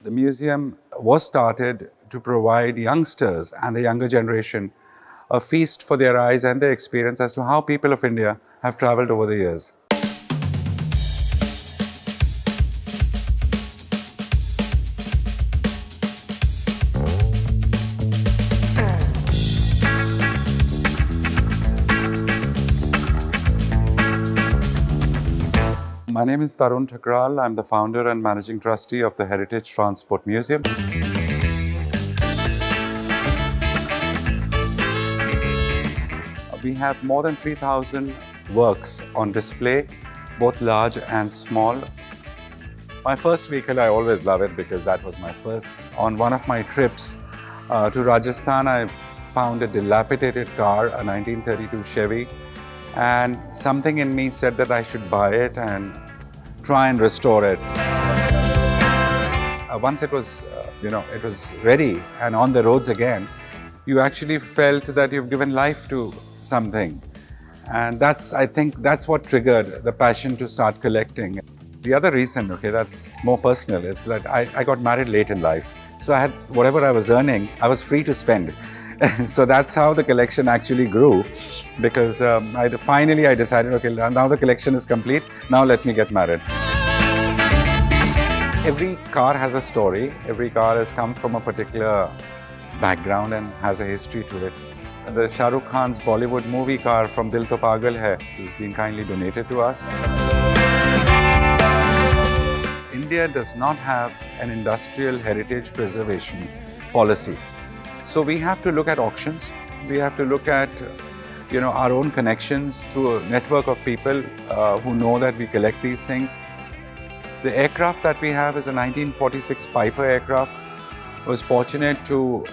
The museum was started to provide youngsters and the younger generation a feast for their eyes and their experience as to how people of India have travelled over the years. My name is Tarun Thakral. I'm the founder and managing trustee of the Heritage Transport Museum. We have more than 3,000 works on display, both large and small. My first vehicle, I always love it because that was my first. On one of my trips to Rajasthan, I found a dilapidated car, a 1932 Chevy, and something in me said that I should buy it and try and restore it. Once it was, it was ready and on the roads again, you actually felt that you've given life to something. And I think that's what triggered the passion to start collecting. The other reason, that's more personal, it's that I got married late in life. So I had whatever I was earning, I was free to spend. So that's how the collection actually grew, because finally I decided, okay, now the collection is complete, now let me get married. Every car has a story. Every car has come from a particular background and has a history to it. The Shah Rukh Khan's Bollywood movie car from Dil To Pagal Hai has been kindly donated to us. India does not have an industrial heritage preservation policy. So we have to look at auctions. We have to look at our own connections through a network of people who know that we collect these things. The aircraft that we have is a 1946 Piper aircraft. I was fortunate to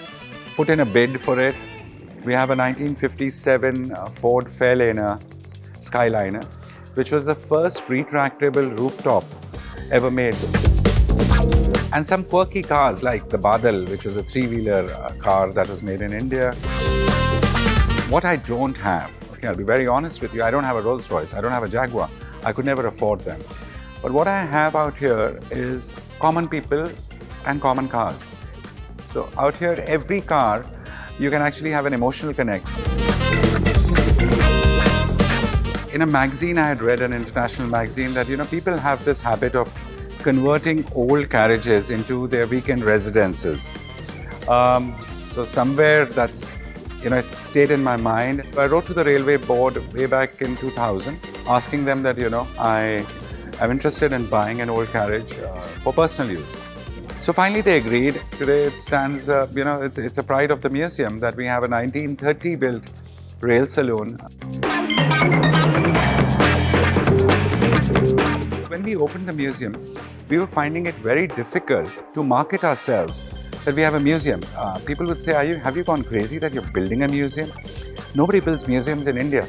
put in a bid for it. We have a 1957 Ford Fairliner Skyliner, which was the first retractable rooftop ever made. And some quirky cars like the Badal, which was a three-wheeler car that was made in India. What I don't have, I'll be very honest with you, I don't have a Rolls Royce, I don't have a Jaguar. I could never afford them. But what I have out here is common people and common cars. So out here, every car, you can actually have an emotional connect. In a magazine, I had read, an international magazine, that people have this habit of converting old carriages into their weekend residences. So somewhere that's, it stayed in my mind. I wrote to the railway board way back in 2000, asking them that, I'm interested in buying an old carriage for personal use. So finally they agreed. Today it stands, it's a pride of the museum that we have a 1930 built rail saloon. When we opened the museum, we were finding it very difficult to market ourselves that we have a museum. People would say, have you gone crazy that you're building a museum? Nobody builds museums in India.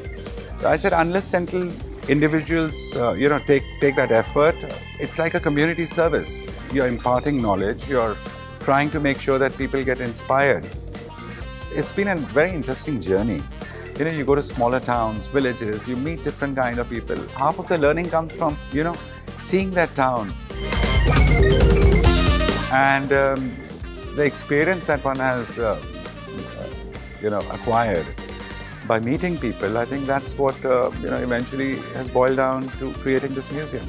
So I said, unless central individuals, take that effort, it's like a community service. You're imparting knowledge, you're trying to make sure that people get inspired. It's been a very interesting journey. You go to smaller towns, villages, you meet different kind of people. Half of the learning comes from, seeing that town. And the experience that one has, acquired by meeting people, I think that's what, eventually has boiled down to creating this museum.